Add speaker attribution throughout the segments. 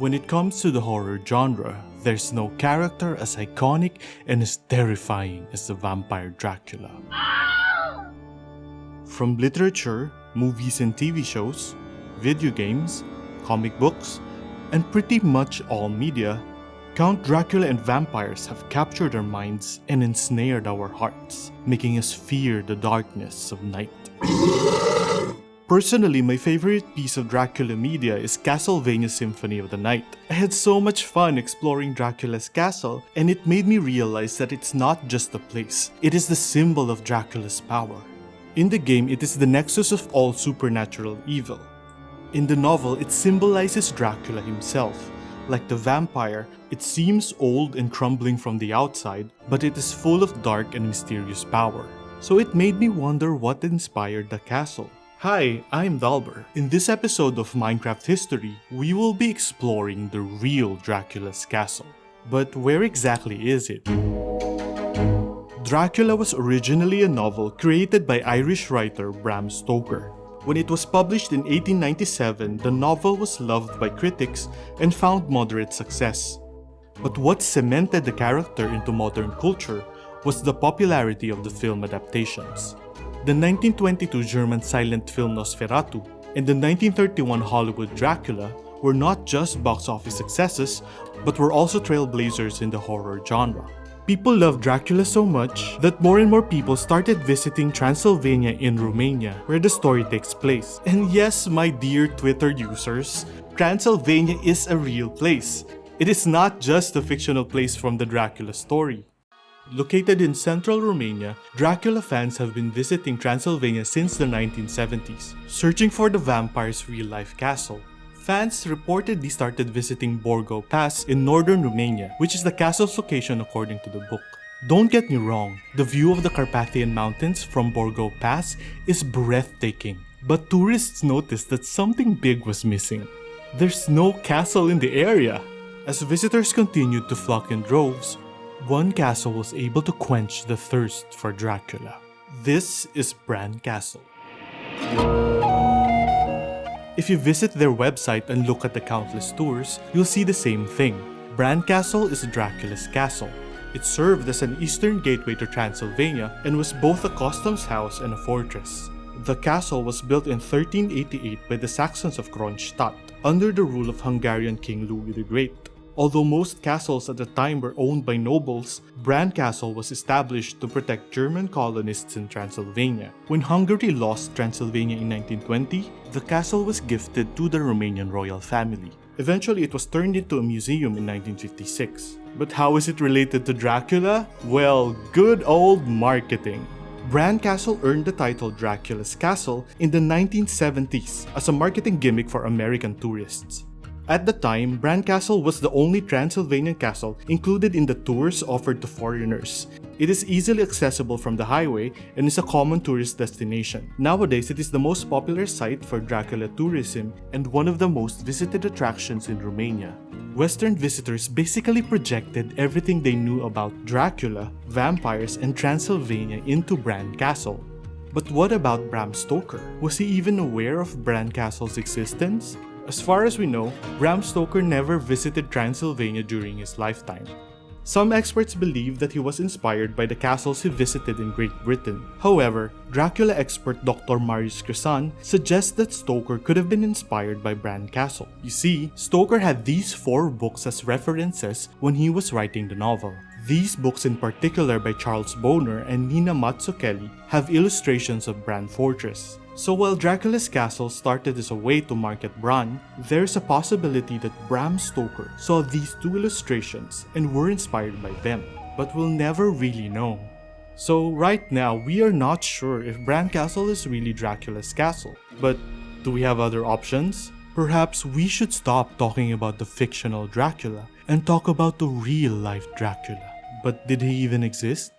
Speaker 1: When it comes to the horror genre, there's no character as iconic and as terrifying as the vampire Dracula. From literature, movies and TV shows, video games, comic books, and pretty much all media, Count Dracula and vampires have captured our minds and ensnared our hearts, making us fear the darkness of night. Personally, my favorite piece of Dracula media is Castlevania Symphony of the Night. I had so much fun exploring Dracula's castle, and it made me realize that it's not just a place, it is the symbol of Dracula's power. In the game, it is the nexus of all supernatural evil. In the novel, it symbolizes Dracula himself. Like the vampire, it seems old and crumbling from the outside, but it is full of dark and mysterious power. So it made me wonder what inspired the castle. Hi, I'm Dalber. In this episode of Minecraft History, we will be exploring the real Dracula's castle. But where exactly is it? Dracula was originally a novel created by Irish writer Bram Stoker. When it was published in 1897, the novel was loved by critics and found moderate success. But what cemented the character into modern culture was the popularity of the film adaptations. The 1922 German silent film Nosferatu and the 1931 Hollywood Dracula were not just box office successes, but were also trailblazers in the horror genre. People loved Dracula so much that more and more people started visiting Transylvania in Romania, where the story takes place. And yes, my dear Twitter users, Transylvania is a real place. It is not just a fictional place from the Dracula story. Located in central Romania, Dracula fans have been visiting Transylvania since the 1970s, searching for the vampire's real-life castle. Fans reportedly started visiting Borgo Pass in northern Romania, which is the castle's location according to the book. Don't get me wrong, the view of the Carpathian Mountains from Borgo Pass is breathtaking, but tourists noticed that something big was missing. There's no castle in the area. As visitors continued to flock in droves, one castle was able to quench the thirst for Dracula. This is Bran Castle. If you visit their website and look at the countless tours, you'll see the same thing. Bran Castle is Dracula's castle. It served as an eastern gateway to Transylvania and was both a customs house and a fortress. The castle was built in 1388 by the Saxons of Kronstadt, under the rule of Hungarian King Louis the Great. Although most castles at the time were owned by nobles, Bran Castle was established to protect German colonists in Transylvania. When Hungary lost Transylvania in 1920, the castle was gifted to the Romanian royal family. Eventually, it was turned into a museum in 1956. But how is it related to Dracula? Well, good old marketing. Bran Castle earned the title Dracula's Castle in the 1970s as a marketing gimmick for American tourists. At the time, Bran Castle was the only Transylvanian castle included in the tours offered to foreigners. It is easily accessible from the highway and is a common tourist destination. Nowadays, it is the most popular site for Dracula tourism and one of the most visited attractions in Romania. Western visitors basically projected everything they knew about Dracula, vampires, and Transylvania into Bran Castle. But what about Bram Stoker? Was he even aware of Bran Castle's existence? As far as we know, Bram Stoker never visited Transylvania during his lifetime. Some experts believe that he was inspired by the castles he visited in Great Britain. However, Dracula expert Dr. Marius-Mircea Crișan suggests that Stoker could have been inspired by Bran Castle. You see, Stoker had these 4 books as references when he was writing the novel. These books, in particular by Charles Boner and Nina Mazzucchelli, have illustrations of Bran Fortress. So while Dracula's castle started as a way to market Bran, there's a possibility that Bram Stoker saw these 2 illustrations and were inspired by them, but we'll never really know. So right now, we are not sure if Bran Castle is really Dracula's castle, but do we have other options? Perhaps we should stop talking about the fictional Dracula and talk about the real-life Dracula. But did he even exist?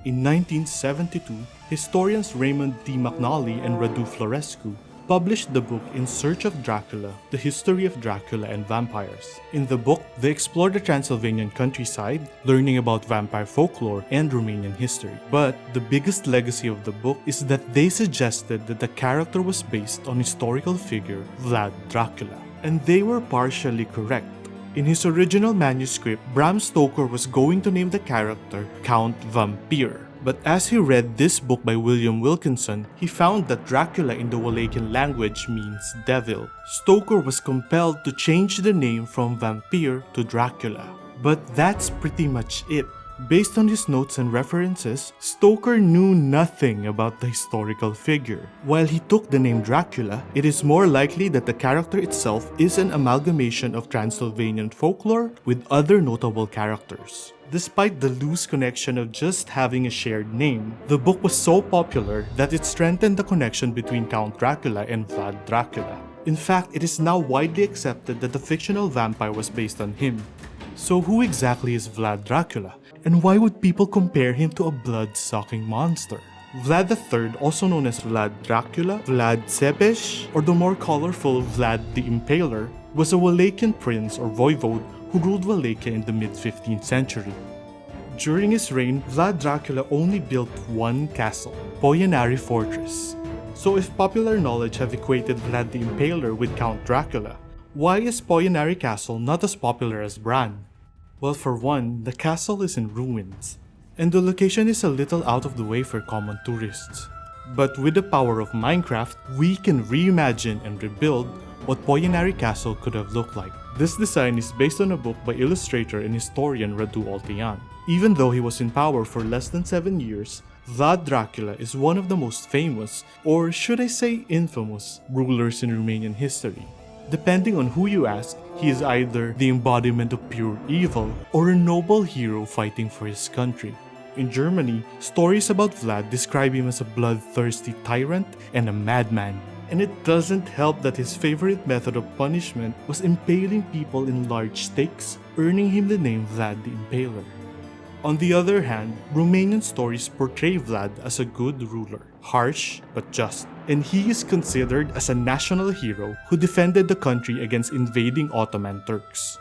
Speaker 1: In 1972, historians Raymond D. McNally and Radu Florescu published the book In Search of Dracula, The History of Dracula and Vampires. In the book, they explore the Transylvanian countryside, learning about vampire folklore and Romanian history. But the biggest legacy of the book is that they suggested that the character was based on historical figure Vlad Dracula. And they were partially correct. In his original manuscript, Bram Stoker was going to name the character Count Vampire. But as he read this book by William Wilkinson, he found that Dracula in the Wallachian language means devil. Stoker was compelled to change the name from Vampire to Dracula. But that's pretty much it. Based on his notes and references, Stoker knew nothing about the historical figure. While he took the name Dracula, it is more likely that the character itself is an amalgamation of Transylvanian folklore with other notable characters. Despite the loose connection of just having a shared name, the book was so popular that it strengthened the connection between Count Dracula and Vlad Dracula. In fact, it is now widely accepted that the fictional vampire was based on him. So who exactly is Vlad Dracula? And why would people compare him to a blood-sucking monster? Vlad III, also known as Vlad Dracula, Vlad Tepes, or the more colorful Vlad the Impaler, was a Wallachian prince or voivode who ruled Wallachia in the mid-15th century. During his reign, Vlad Dracula only built one castle, Poenari Fortress. So if popular knowledge have equated Vlad the Impaler with Count Dracula, why is Poenari Castle not as popular as Bran? Well, for one, the castle is in ruins, and the location is a little out of the way for common tourists. But with the power of Minecraft, we can reimagine and rebuild what Poenari Castle could have looked like. This design is based on a book by illustrator and historian Radu Oltean. Even though he was in power for less than 7 years, Vlad Dracula is one of the most famous, or should I say infamous, rulers in Romanian history. Depending on who you ask, he is either the embodiment of pure evil or a noble hero fighting for his country. In Germany, stories about Vlad describe him as a bloodthirsty tyrant and a madman. And it doesn't help that his favorite method of punishment was impaling people in large stakes, earning him the name Vlad the Impaler. On the other hand, Romanian stories portray Vlad as a good ruler, harsh but just, and he is considered as a national hero who defended the country against invading Ottoman Turks.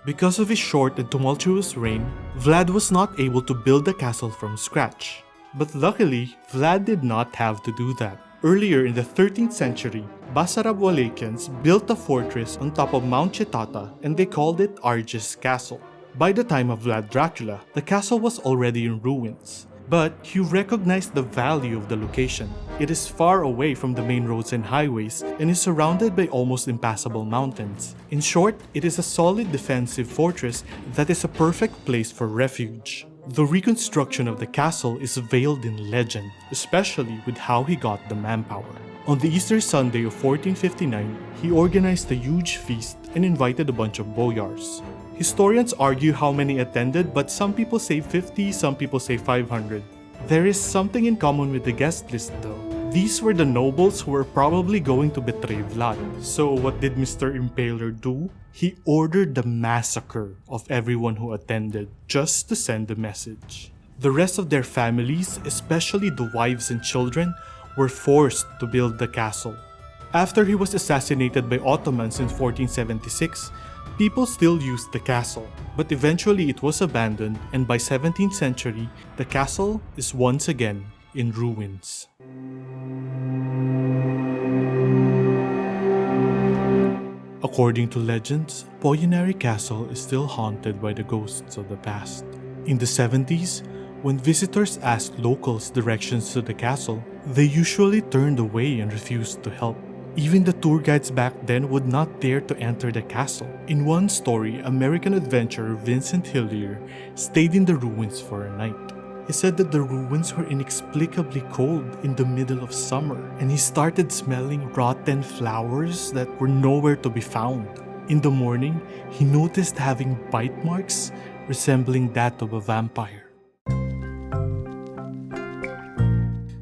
Speaker 1: Because of his short and tumultuous reign, Vlad was not able to build the castle from scratch. But luckily, Vlad did not have to do that. Earlier in the 13th century, Basarab Wallachians built a fortress on top of Mount Cetata and they called it Arges Castle. By the time of Vlad Dracula, the castle was already in ruins. But he recognized the value of the location. It is far away from the main roads and highways and is surrounded by almost impassable mountains. In short, it is a solid defensive fortress that is a perfect place for refuge. The reconstruction of the castle is veiled in legend, especially with how he got the manpower. On the Easter Sunday of 1459, he organized a huge feast and invited a bunch of boyars. Historians argue how many attended, but some people say 50, some people say 500. There is something in common with the guest list though. These were the nobles who were probably going to betray Vlad. So what did Mr. Impaler do? He ordered the massacre of everyone who attended just to send a message. The rest of their families, especially the wives and children, were forced to build the castle. After he was assassinated by Ottomans in 1476, people still used the castle, but eventually it was abandoned, and by 17th century, the castle is once again in ruins. According to legends, Poenari Castle is still haunted by the ghosts of the past. In the 70s, when visitors asked locals directions to the castle, they usually turned away and refused to help. Even the tour guides back then would not dare to enter the castle. In one story, American adventurer Vincent Hillier stayed in the ruins for a night. He said that the ruins were inexplicably cold in the middle of summer, and he started smelling rotten flowers that were nowhere to be found. In the morning, he noticed having bite marks resembling that of a vampire.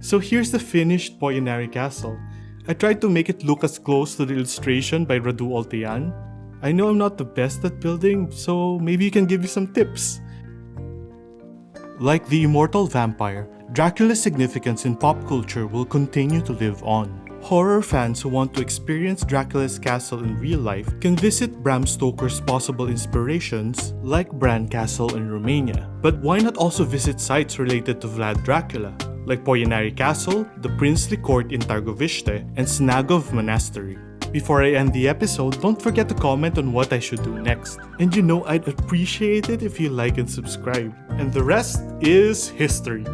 Speaker 1: So here's the finished Poenari Castle. I tried to make it look as close to the illustration by Radu Oltean. I know I'm not the best at building, so maybe you can give me some tips. Like the immortal vampire, Dracula's significance in pop culture will continue to live on. Horror fans who want to experience Dracula's castle in real life can visit Bram Stoker's possible inspirations like Bran Castle in Romania. But why not also visit sites related to Vlad Dracula, like Poenari Castle, the princely court in Targoviste, and Snagov Monastery? Before I end the episode, don't forget to comment on what I should do next. And I'd appreciate it if you like and subscribe. And the rest is history.